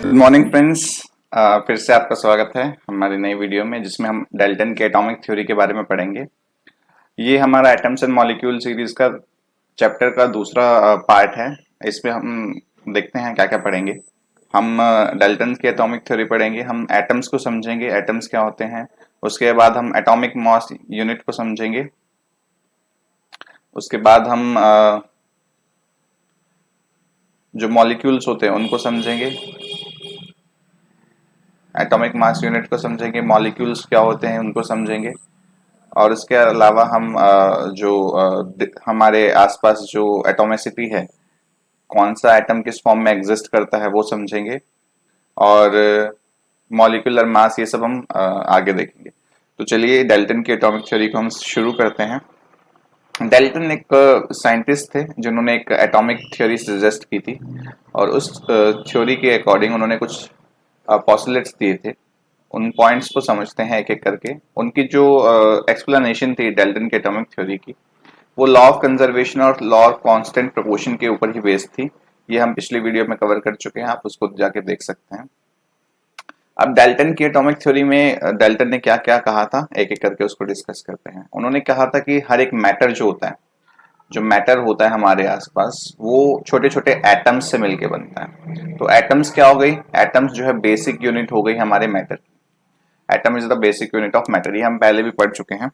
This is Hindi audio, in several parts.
Good morning friends. फिर से आपका स्वागत है हमारी नई वीडियो में जिसमें हम डाल्टन के एटॉमिक थ्योरी के बारे में पढ़ेंगे। ये हमारा एटम्स एंड मॉलिक्यूल सीरीज का चैप्टर का दूसरा पार्ट है। इसमें हम देखते हैं क्या क्या पढ़ेंगे। हम डाल्टन की एटॉमिक थ्योरी पढ़ेंगे, हम एटम्स को समझेंगे, एटम्स क्या होते हैं। उसके बाद हम एटॉमिक मास यूनिट को समझेंगे। उसके बाद हम जो मॉलिक्यूल्स होते हैं उनको समझेंगे, एटॉमिक मास यूनिट को समझेंगे, मॉलिक्यूल्स क्या होते हैं उनको समझेंगे। और इसके अलावा हम हमारे आसपास जो एटॉमिसिटी है, कौन सा एटम किस फॉर्म में एग्जिस्ट करता है वो समझेंगे। और मॉलिक्यूलर मास ये सब हम आगे देखेंगे। तो चलिए डाल्टन की एटॉमिक थ्योरी को हम शुरू करते हैं। डाल्टन एक साइंटिस्ट थे जिन्होंने एक एटॉमिक थ्योरी सजेस्ट की थी और उस थ्योरी के अकॉर्डिंग उन्होंने कुछ पॉस्टुलेट्स दिए थे। उन पॉइंट्स को समझते हैं एक एक करके। उनकी जो एक्सप्लेनेशन थी डाल्टन के एटॉमिक थ्योरी की, वो लॉ ऑफ कंजर्वेशन और लॉ ऑफ कांस्टेंट प्रोपोर्शन के ऊपर ही बेस्ड थी। ये हम पिछली वीडियो में कवर कर चुके हैं, आप उसको जाके देख सकते हैं। अब डाल्टन की एटॉमिक थ्योरी में डाल्टन ने क्या क्या कहा था, एक एक करके उसको डिस्कस करते हैं। उन्होंने कहा था कि हर एक मैटर जो होता है, जो मैटर होता है हमारे आसपास, वो छोटे छोटे एटम्स से मिलके बनता है। तो एटम्स क्या हो गई, एटम्स जो है बेसिक यूनिट हो गई हमारे matter. Atom is the basic unit of matter, ये हम पहले भी पढ़ चुके हैं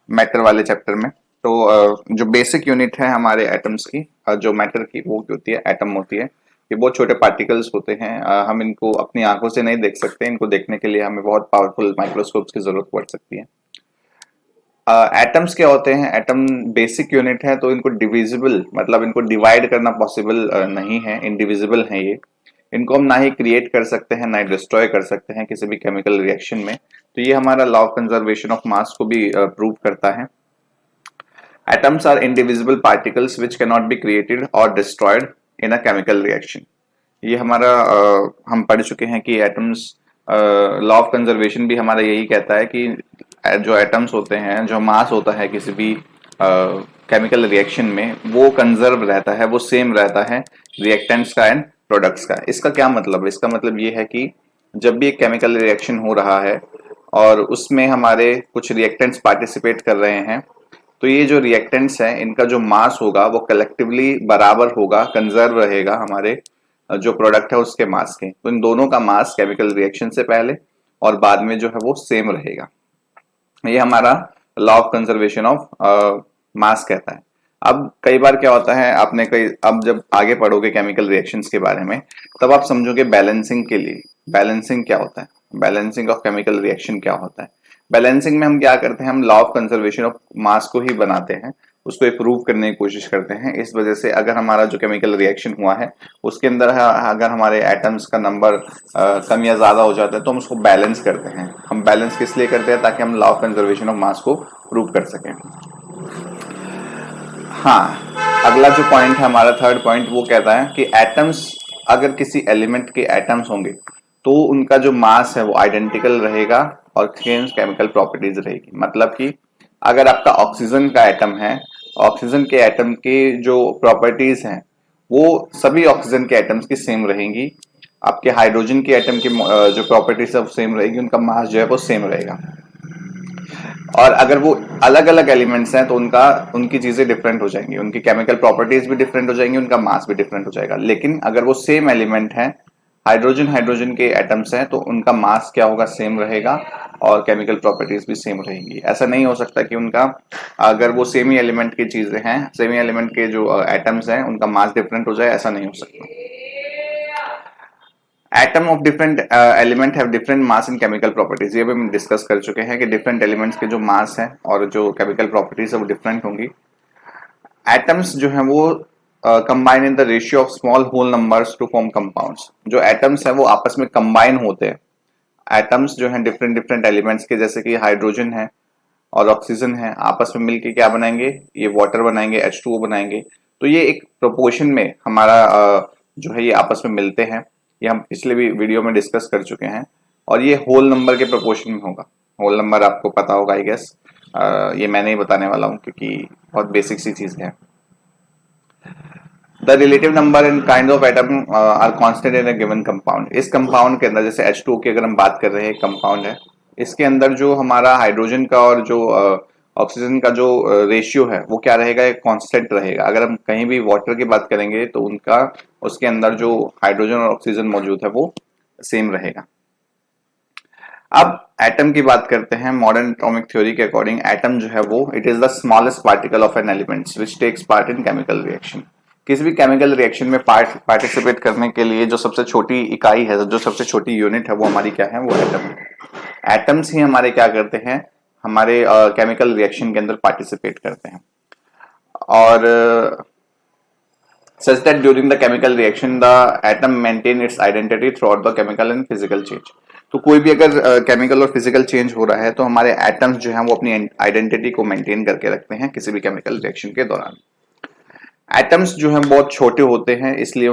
मैटर वाले चैप्टर में। तो जो बेसिक यूनिट है हमारे एटम्स की, जो मैटर की, वो होती है एटम होती है। ये बहुत छोटे पार्टिकल्स होते हैं, हम इनको अपनी आंखों से नहीं देख सकते। इनको देखने के लिए हमें बहुत पावरफुल माइक्रोस्कोप्स की जरूरत पड़ सकती है। एटम्स क्या होते हैं, एटम बेसिक यूनिट है तो इनको डिविजिबल, मतलब इनको डिवाइड करना पॉसिबल नहीं है, इनडिविजिबल है ये। इनको हम ना ही क्रिएट कर सकते हैं ना ही डिस्ट्रॉय कर सकते हैं किसी भी केमिकल रिएक्शन में। तो ये हमारा law of conservation of mass को भी प्रूव करता है। Atoms are indivisible particles which can not be created और destroyed in a chemical reaction. ये हमारा हम पढ़ चुके हैं कि एटम्स, लॉ ऑफ कंजर्वेशन भी हमारा यही कहता है कि जो एटम्स होते हैं, जो मास होता है किसी भी केमिकल रिएक्शन में, वो कंजर्व रहता है, वो सेम रहता है रिएक्टेंट्स का एंड प्रोडक्ट्स का। इसका क्या मतलब है, इसका मतलब ये है कि जब भी एक केमिकल रिएक्शन हो रहा है और उसमें हमारे कुछ रिएक्टेंट्स पार्टिसिपेट कर रहे हैं, तो ये जो रिएक्टेंट्स हैं इनका जो मास होगा वो कलेक्टिवली बराबर होगा, कंजर्व रहेगा हमारे जो प्रोडक्ट है उसके मास के। तो इन दोनों का मास केमिकल रिएक्शन से पहले और बाद में जो है वो सेम रहेगा। ये हमारा लॉ ऑफ कंजर्वेशन ऑफ मास कहता है। अब कई बार क्या होता है, आपने कई, अब जब आगे पढ़ोगे केमिकल रिएक्शंस के बारे में तब आप समझोगे बैलेंसिंग के लिए। बैलेंसिंग क्या होता है, बैलेंसिंग ऑफ केमिकल रिएक्शन क्या होता है। बैलेंसिंग में हम क्या करते हैं, हम law of conservation of mass को ही बनाते हैं, उसको प्रूव करने की कोशिश करते हैं। इस वजह से अगर हमारा जो केमिकल रिएक्शन हुआ है उसके अंदर अगर हमारे एटम्स का नंबर कम या ज्यादा हो जाता है तो हम उसको बैलेंस करते हैं। हम बैलेंस किस लिए करते हैं, ताकि हम law of conservation of mass को प्रूव कर सकें। हाँ, अगला जो पॉइंट है हमारा थर्ड पॉइंट, वो कहता है कि एटम्स, अगर किसी एलिमेंट के एटम्स होंगे तो उनका जो मास है वो आइडेंटिकल रहेगा और सेम केमिकल प्रॉपर्टीज रहेगी। मतलब कि अगर आपका ऑक्सीजन का एटम है, ऑक्सीजन के एटम के जो प्रॉपर्टीज हैं वो सभी ऑक्सीजन के एटम्स की सेम रहेंगी। आपके हाइड्रोजन के एटम की जो प्रॉपर्टीज है वो सेम रहेगी, उनका मास जो है वो सेम रहेगा। और अगर वो अलग अलग एलिमेंट्स हैं तो उनकी चीजें डिफरेंट हो जाएंगी, उनकी केमिकल प्रॉपर्टीज भी डिफरेंट हो जाएंगी, उनका मास भी डिफरेंट हो जाएगा। लेकिन अगर वो सेम एलिमेंट है, हाइड्रोजन हाइड्रोजन के एटम्स हैं, तो उनका मास क्या होगा, सेम रहेगा और केमिकल प्रॉपर्टीज भी सेम रहेंगी। ऐसा नहीं हो सकता कि उनका, अगर वो सेम ही एलिमेंट की चीजें हैं, सेम ही एलिमेंट के जो एटम्स हैं उनका मास डिफरेंट हो जाए, ऐसा नहीं हो सकता। Atom of different element have different mass in chemical properties, ये भी हम डिस्कस कर चुके हैं कि डिफरेंट एलिमेंट्स के जो मास है और जो केमिकल प्रॉपर्टीज है वो डिफरेंट होंगी। एटम्स जो है वो combine in the ratio of small whole numbers to form compounds. जो एटम्स है वो आपस में कंबाइन होते हैं। एटम्स जो है डिफरेंट डिफरेंट एलिमेंट्स के, जैसे कि हाइड्रोजन है और ऑक्सीजन है, आपस में मिलके क्या बनाएंगे, ये वाटर बनाएंगे, H2O बनाएंगे। तो ये एक प्रोपोर्शन में हमारा जो है ये आपस में मिलते हैं। ये हम पिछले भी वीडियो में डिस्कस कर चुके हैं। और ये होल नंबर के प्रोपोर्शन में होगा। होल नंबर आपको पता होगा आई गेस, ये मैं नहीं बताने वाला हूँ क्योंकि बहुत बेसिक सी चीज है। The relative number and kind of atom are constant in a given compound. इस कंपाउंड के अंदर जैसे H2O की अगर हम बात कर रहे हैं, कंपाउंड है, इसके अंदर जो हमारा हाइड्रोजन का और जो ऑक्सीजन का जो रेशियो है वो क्या रहेगा, एक कांस्टेंट रहेगा। अगर हम कहीं भी वाटर की बात करेंगे तो उनका उसके अंदर जो हाइड्रोजन और ऑक्सीजन मौजूद है वो सेम रहेगा। अब एटम की बात करते हैं। मॉडर्न एटॉमिक थ्योरी के अकॉर्डिंग एटम जो है वो it is the smallest particle of an elements which takes part in chemical reaction. किसी भी केमिकल रिएक्शन में पार्टिसिपेट करने के लिए जो सबसे छोटी इकाई है, जो सबसे छोटी यूनिट है, वो हमारी क्या है, वो एटम है। एटम्स ही हमारे क्या करते हैं, हमारे केमिकल रिएक्शन के अंदर पार्टिसिपेट करते हैं। और such that during the chemical reaction the atom maintain its identity throughout the chemical and physical change। तो कोई भी अगर केमिकल और फिजिकल चेंज हो रहा है तो हमारे एटम्स जो हैं वो अपनी आइडेंटिटी को मेंटेन करके रखते हैं किसी भी केमिकल रिएक्शन के दौरान। एटम्स जो हैं बहुत छोटे होते हैं, इसलिए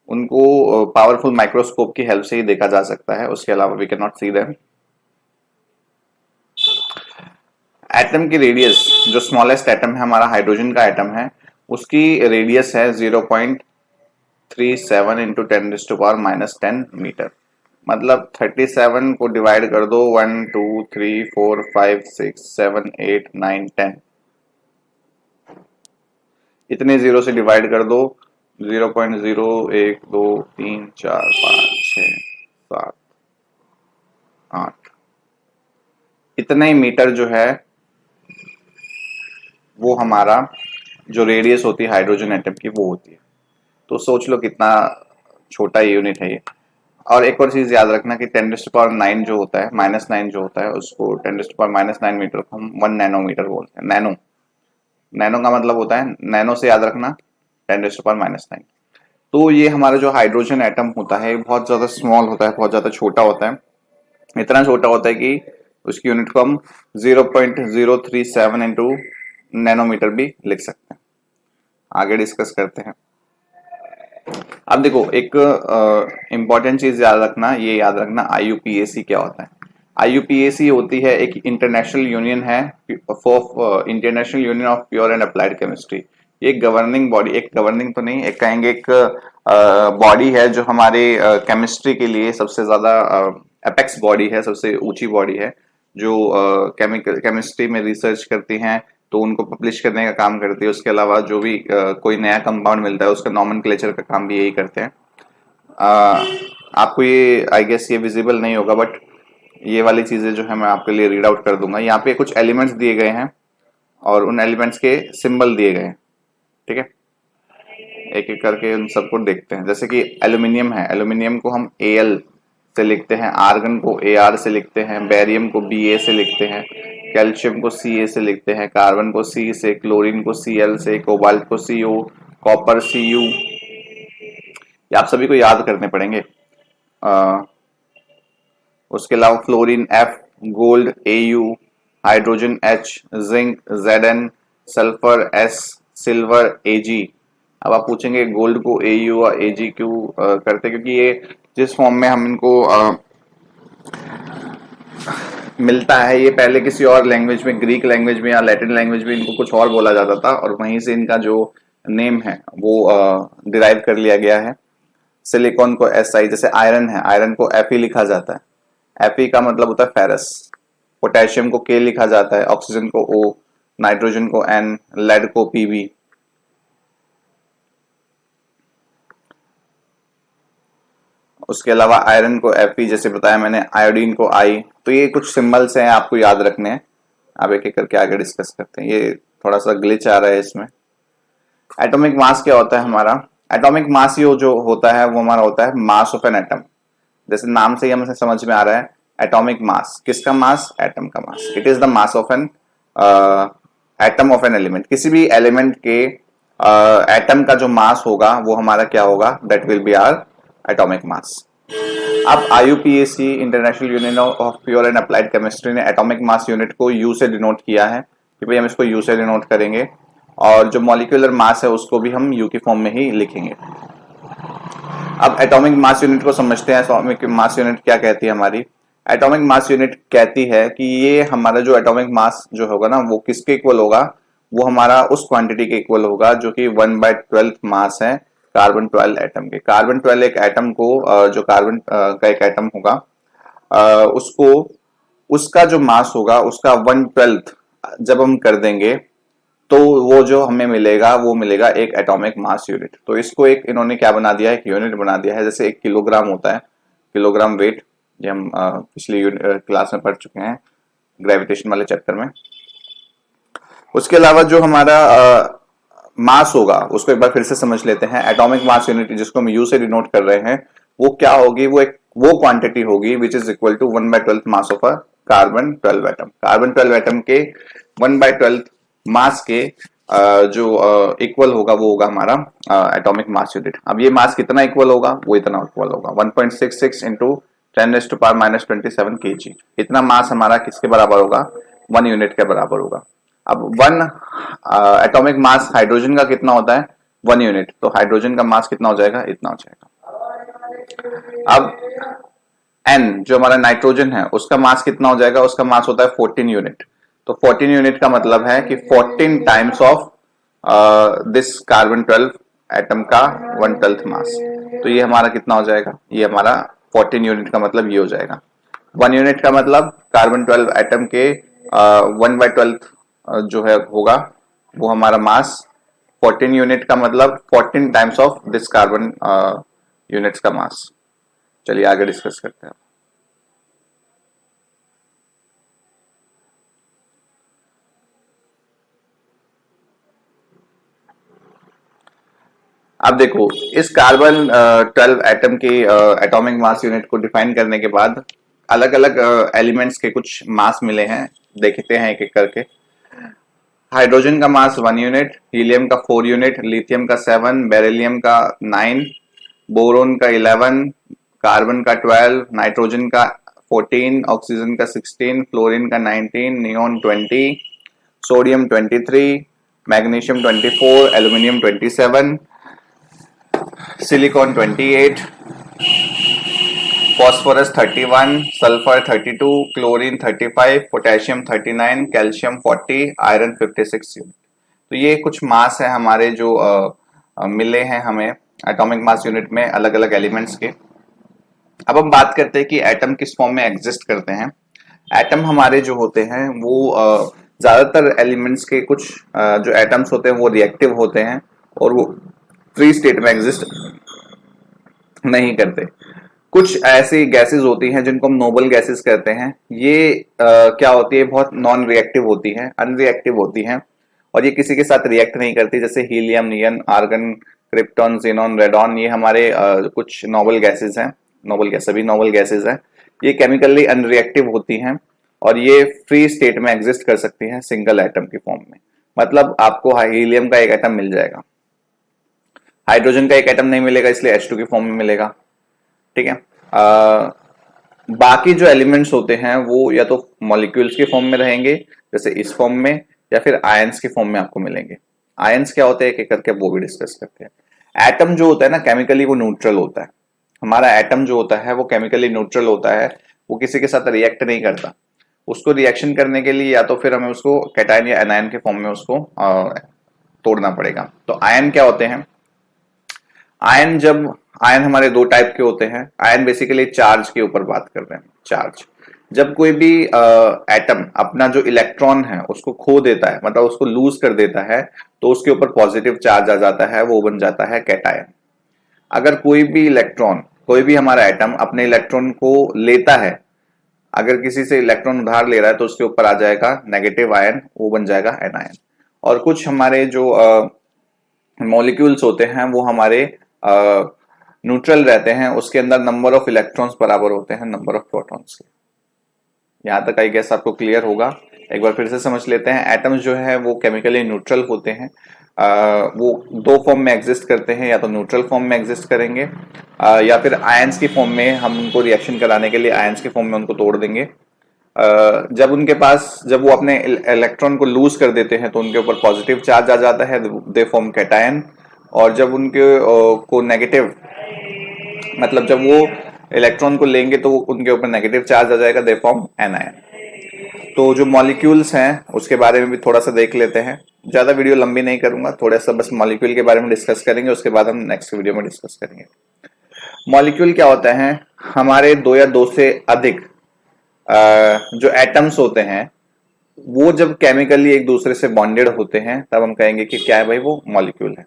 उनको पावरफुल माइक्रोस्कोप की हेल्प से ही देखा जा सकता है, उसके अलावा we can not see them. Atom की रेडियस, जो स्मॉलेस्ट एटम है हमारा हाइड्रोजन का एटम है, उसकी रेडियस है 0.37 इंटू 10⁻⁻10 मीटर। मतलब 37 को डिवाइड कर दो 1 2 3 4 5 6 7 8 9 10, इतने जीरो से डिवाइड कर दो, 0.0 1 2 3 4 5 6 7 8, इतने ही मीटर जो है वो हमारा जो रेडियस होती है हाइड्रोजन एटम की वो होती है। तो सोच लो कितना छोटा यूनिट है ये। और एक और चीज याद रखना कि 10⁻⁹ जो होता है, -9 जो होता है, उसको 10⁻⁹ मीटर को हम 1 नैनोमीटर बोलते हैं। नैनो, नैनो का मतलब होता है, नैनो से याद रखना 10⁻⁹। तो ये हमारा जो हाइड्रोजन एटम होता है बहुत ज्यादा स्मॉल होता है, बहुत ज्यादा छोटा होता है। इतना छोटा होता है कि उसकी यूनिट को हम 0.037 इंटू नैनोमीटर भी लिख सकते हैं। आगे डिस्कस करते हैं। अब देखो, एक इंपॉर्टेंट चीज याद रखना, ये याद रखना IUPAC क्या होता है। IUPAC होती है एक इंटरनेशनल यूनियन है, international union of pure and applied chemistry. ये गवर्निंग बॉडी, एक गवर्निंग तो नहीं, एक कहेंगे एक बॉडी है जो हमारे केमिस्ट्री के लिए सबसे ज्यादा एपेक्स बॉडी है, सबसे ऊंची बॉडी है, जो केमिस्ट्री में रिसर्च करती हैं तो उनको पब्लिश करने का काम करती है। उसके अलावा जो भी कोई नया कंपाउंड मिलता है उसका नॉमेनक्लेचर का काम भी यही करते हैं। आपको ये आई गेस ये विजिबल नहीं होगा, बट ये वाली चीजें जो है मैं आपके लिए रीड आउट कर दूंगा। यहाँ पे कुछ एलिमेंट्स दिए गए हैं और उन एलिमेंट्स के सिंबल दिए गए हैं, ठीक है। एक एक करके उन सबको देखते हैं। जैसे कि एल्यूमिनियम है, एल्यूमिनियम को हम Al से लिखते हैं, आर्गन को Ar से लिखते हैं, बैरियम को Ba से लिखते हैं, कैल्शियम को Ca से लिखते हैं, कार्बन को C से, क्लोरीन को Cl से, कोबाल्ट को Co, कॉपर Cu। ये आप सभी को याद करने पड़ेंगे। उसके अलावा fluorine F, gold Au, hydrogen H, zinc Zn, sulphur S, silver Ag। अब आप पूछेंगे गोल्ड को Au और Ag क्यों करते, क्योंकि ये जिस फॉर्म में हम इनको मिलता है, ये पहले किसी और लैंग्वेज में, ग्रीक लैंग्वेज में या लैटिन लैंग्वेज में इनको कुछ और बोला जाता था और वहीं से इनका जो नेम है वो डिराइव कर लिया गया है। सिलिकॉन को Si, जैसे आयरन है, आयरन को Fe लिखा जाता है, Fe का मतलब होता है फेरस। पोटेशियम को K लिखा जाता है, ऑक्सीजन को O, नाइट्रोजन को N, लेड को Pb। उसके अलावा आयरन को Fe, जैसे बताया मैंने, आयोडीन को I। तो ये कुछ सिंबल्स हैं, आपको याद रखने हैं। अब एक एक करके आगे डिस्कस करते हैं। ये थोड़ा सा ग्लिच आ रहा है इसमें। एटॉमिक मास क्या होता है हमारा? एटॉमिक मास ये जो होता है वो हमारा होता है मास ऑफ एन एटम। जैसे नाम से ही हमें समझ में आ रहा है, एटॉमिक मास, किसका मास? एटम का mass. It is the mass of an atom of an element. किसी भी एलिमेंट के एटम का जो मास होगा वो हमारा क्या होगा? That will be our atomic mass. अब IUPAC, international union of pure and applied chemistry, ने एटॉमिक मास यूनिट को U से डिनोट किया है कि भाई हम इसको U से डिनोट करेंगे, और जो मॉलिक्यूलर मास है उसको भी हम U की फॉर्म में ही लिखेंगे। अब एटॉमिक मास यूनिट को समझते हैं। एटॉमिक मास यूनिट क्या कहती है हमारी? एटॉमिक मास यूनिट कहती है कि ये हमारा जो एटॉमिक मास जो होगा ना वो किसके इक्वल होगा? वो हमारा उस क्वांटिटी के इक्वल होगा जो कि 1/12 मास है कार्बन 12 एटम के। कार्बन 12 एक एटम को जो कार्बन का एक एटम होगा उसको उसका जो मास होगा उसका 1/12 जब हम कर देंगे तो वो जो हमें मिलेगा वो मिलेगा एक एटॉमिक मास यूनिट। तो इसको एक इन्होंने क्या बना दिया है, एक यूनिट बना दिया है। जैसे 1 किलोग्राम होता है, किलोग्राम वेट, ये हम पिछली क्लास में पढ़ चुके हैं ग्रेविटेशन वाले चैप्टर में। उसके अलावा जो हमारा मास होगा उसको एक बार फिर से समझ लेते हैं। एटॉमिक मास यूनिट जिसको हम यू से डिनोट कर रहे हैं वो क्या होगी, वो क्वांटिटी होगी which is equal to 1/12 mass of a carbon 12 एटम। कार्बन 12 एटम के 1/12 मास के जो इक्वल होगा वो होगा हमारा एटॉमिक मास यूनिट। अब ये मास कितना इक्वल होगा, वो इतना इक्वल होगा 1.66 इंटू 10⁻⁻27 kg। इतना मास हमारा किसके बराबर होगा, 1 यूनिट के बराबर होगा। अब 1 एटॉमिक मास हाइड्रोजन का कितना होता है, 1 यूनिट, तो हाइड्रोजन का मास कितना हो जाएगा, इतना हो जाएगा। अब N जो हमारा नाइट्रोजन है उसका मास कितना हो जाएगा, उसका मास होता है 14 यूनिट। तो 14 यूनिट का मतलब है कि 14 times of this carbon 12 atom का 1/12 मास। तो ये हमारा कितना हो जाएगा, ये हमारा 14 यूनिट का मतलब ये हो जाएगा। 1 यूनिट का मतलब कार्बन 12 एटम के 1/12 जो है होगा वो हमारा मास। 14 यूनिट का मतलब 14 times of this carbon units का मास। चलिए आगे डिस्कस करते हैं। अब देखो इस कार्बन 12 एटम के एटॉमिक मास यूनिट को डिफाइन करने के बाद अलग अलग एलिमेंट्स के कुछ मास मिले हैं, देखते हैं एक एक करके। हाइड्रोजन का मास 1 यूनिट, हीलियम का 4 यूनिट, लिथियम का 7, बेरिलियम का 9, बोरोन का 11, कार्बन का 12, नाइट्रोजन का 14, ऑक्सीजन का 16, फ्लोरीन का 19, neon 20, sodium 23, magnesium 24, aluminium 27, silicon 28, phosphorus 31, sulphur 32, chlorine 35, potassium 39, calcium 40, iron 56 unit. तो ये कुछ मास है हमारे जो मिले हैं हमें एटॉमिक मास यूनिट में अलग अलग एलिमेंट्स के। अब हम बात करते हैं कि एटम किस फॉर्म में एग्जिस्ट करते हैं। एटम हमारे जो होते हैं वो ज्यादातर एलिमेंट्स के कुछ जो एटम्स होते हैं वो रिएक्टिव होते हैं और वो फ्री स्टेट में एग्जिस्ट नहीं करते। कुछ ऐसी गैसेस होती हैं जिनको हम नोबल गैसेस कहते हैं। ये क्या होती है, बहुत नॉन रिएक्टिव होती हैं, अनरिएक्टिव होती हैं और ये किसी के साथ रिएक्ट नहीं करती। जैसे हीलियम, नियन, आर्गन, क्रिप्टॉन, जेनॉन, रेडॉन, ये हमारे कुछ नोबल गैसेस हैं। नोबल गैस, सभी नोबल गैसेस हैं। ये केमिकली अनरिएक्टिव होती हैं और ये फ्री स्टेट में एग्जिस्ट कर सकती हैं सिंगल एटम की फॉर्म में। मतलब आपको हीलियम का एक एटम मिल जाएगा, हाइड्रोजन का एक एटम नहीं मिलेगा, इसलिए H2 की फॉर्म में मिलेगा। ठीक है। बाकी जो एलिमेंट्स होते हैं वो या तो मॉलिक्यूल्स के फॉर्म में रहेंगे जैसे इस फॉर्म में, या फिर आयंस के फॉर्म में आपको मिलेंगे। आयंस क्या होते हैं एक एक करके वो भी डिस्कस करते हैं। एटम जो होता है ना केमिकली वो न्यूट्रल होता है। हमारा एटम जो होता है वो केमिकली न्यूट्रल होता है, वो किसी के साथ रिएक्ट नहीं करता। उसको रिएक्शन करने के लिए या तो फिर हमें उसको कैटायन या एनायन के फॉर्म में उसको तोड़ना पड़ेगा। तो आयन क्या होते हैं, आयन हमारे दो टाइप के होते हैं। आयन बेसिकली चार्ज के ऊपर बात कर रहे हैं। चार्ज, जब कोई भी एटम अपना जो इलेक्ट्रॉन है उसको खो देता है, मतलब उसको लूज कर देता है, तो उसके ऊपर पॉजिटिव चार्ज आ जाता है, वो बन जाता है कैटायन। अगर कोई भी इलेक्ट्रॉन, कोई भी हमारा एटम अपने इलेक्ट्रॉन को लेता है, अगर किसी से इलेक्ट्रॉन उधार ले रहा है तो उसके ऊपर आ जाएगा नेगेटिव आयन, वो बन जाएगा एनायन। और कुछ हमारे जो मॉलिक्यूल्स होते हैं वो हमारे न्यूट्रल रहते हैं, उसके अंदर नंबर ऑफ इलेक्ट्रॉन्स बराबर होते हैं नंबर ऑफ प्रोटॉन्स के। यहां तक आई गेस आपको क्लियर होगा। एक बार फिर से समझ लेते हैं। एटम्स जो है वो केमिकली न्यूट्रल होते हैं। वो दो फॉर्म में एग्जिस्ट करते हैं, या तो न्यूट्रल फॉर्म में एग्जिस्ट करेंगे या फिर आयंस की फॉर्म में हम उनको रिएक्शन कराने के लिए आयंस की फॉर्म में उनको तोड़ देंगे। जब वो अपने इलेक्ट्रॉन को लूज कर देते हैं तो उनके ऊपर पॉजिटिव चार्ज आ जाता है, दे फॉर्म कैटायन। और जब उनके को नेगेटिव, मतलब जब वो इलेक्ट्रॉन को लेंगे तो उनके ऊपर नेगेटिव चार्ज आ जाएगा, दे फॉर्म एनायन। तो जो मॉलिक्यूल्स हैं उसके बारे में भी थोड़ा सा देख लेते हैं। ज्यादा वीडियो लंबी नहीं करूंगा, थोड़ा सा बस मॉलिक्यूल के बारे में डिस्कस करेंगे, उसके बाद हम नेक्स्ट वीडियो में डिस्कस करेंगे। मॉलिक्यूल क्या होता है? हमारे दो या दो से अधिक जो एटम्स होते हैं वो जब केमिकली एक दूसरे से बॉन्डेड होते हैं तब हम कहेंगे कि क्या है भाई, वो मॉलिक्यूल है।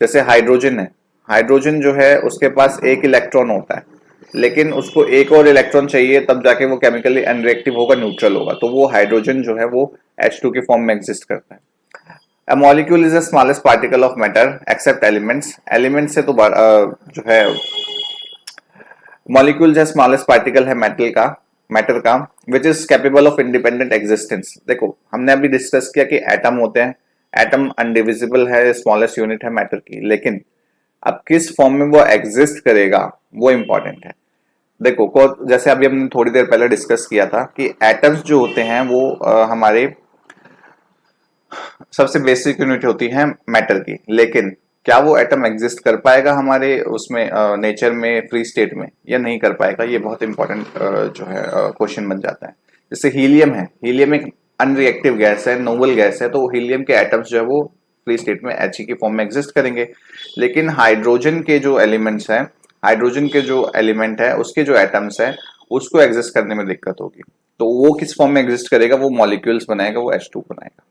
जैसे हाइड्रोजन है, हाइड्रोजन जो है उसके पास एक इलेक्ट्रॉन होता है, लेकिन उसको एक और इलेक्ट्रॉन चाहिए तब जाके वो केमिकली अनरिएक्टिव होगा, न्यूट्रल होगा, तो वो हाइड्रोजन जो है वो H2 के फॉर्म में एग्जिस्ट करता है। A molecule is the smallest particle of matter except elements. Element से तो जो है मॉलिक्यूल जो स्मॉलेस्ट पार्टिकल है मैटर का which is capable of independent existence. देखो हमने अभी डिस्कस किया कि एटम होते हैं, एटम अनडिविजिबल है, स्मॉलेस्ट यूनिट है मैटर की, लेकिन अब किस फॉर्म में वो एग्जिस्ट करेगा वो इंपॉर्टेंट है। देखो जैसे अभी हमने थोड़ी देर पहले डिस्कस किया था कि एटम्स जो होते हैं वो हमारे सबसे बेसिक यूनिट होती है मैटर की, लेकिन क्या वो एटम एग्जिस्ट कर पाएगा हमारे उसमें नेचर में फ्री स्टेट में या नहीं कर पाएगा? ये बहुत इंपॉर्टेंट जो है क्वेश्चन बन जाता है। जैसे हीलियम है, हीलियम एक अनरिएक्टिव गैस है, नोबल गैस है, तो हीलियम के एटम्स जो है वो फ्री स्टेट में He की फॉर्म में एग्जिस्ट करेंगे। लेकिन हाइड्रोजन के जो एलिमेंट्स हैं, हाइड्रोजन के जो एलिमेंट है उसके जो एटम्स है उसको एग्जिस्ट करने में दिक्कत होगी, तो वो किस फॉर्म में एग्जिस्ट करेगा? वो मॉलिक्यूल्स बनाएगा, वो H2 बनाएगा।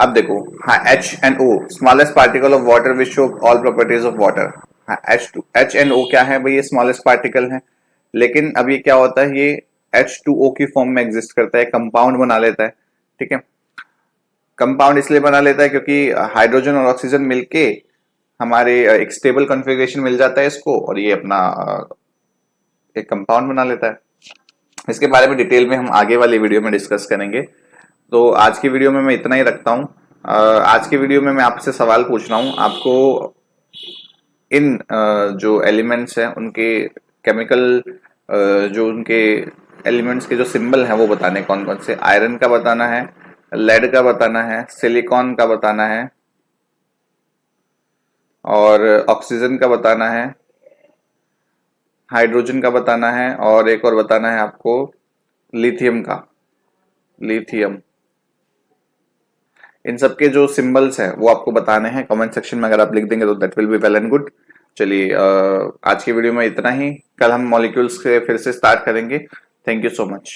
अब देखो, हाँ H&O smallest particle of water which show all properties of water. हाँ H&O क्या है भाई? ये स्मॉलेस्ट पार्टिकल है, लेकिन अब ये क्या होता है, ये H2O की फॉर्म में एग्जिस्ट करता है, कंपाउंड बना लेता है। ठीक है, कंपाउंड इसलिए बना लेता है क्योंकि हाइड्रोजन और ऑक्सीजन मिलके हमारे एक स्टेबल कॉन्फ़िगरेशन मिल जाता है इसको, और ये अपना एक कंपाउंड बना लेता है। इसके बारे में डिटेल में हम आगे वाली वीडियो में डिस्कस करेंगे। तो आज की वीडियो में मैं इतना ही रखता हूँ। आज की वीडियो में मैं आपसे सवाल पूछ रहा हूँ, आपको इन जो एलिमेंट्स हैं उनके केमिकल जो उनके एलिमेंट्स के जो सिंबल हैं वो बताने, कौन कौन से। आयरन का बताना है, लेड का बताना है, सिलिकॉन का बताना है, और ऑक्सीजन का बताना है, हाइड्रोजन का बताना है, और एक और बताना है आपको लिथियम का, लिथियम। इन सब के जो सिंबल्स हैं वो आपको बताने हैं। कमेंट सेक्शन में अगर आप लिख देंगे तो that will be well and good. चलिए आज की वीडियो में इतना ही, कल हम मॉलिक्यूल्स से फिर से स्टार्ट करेंगे। Thank you so much.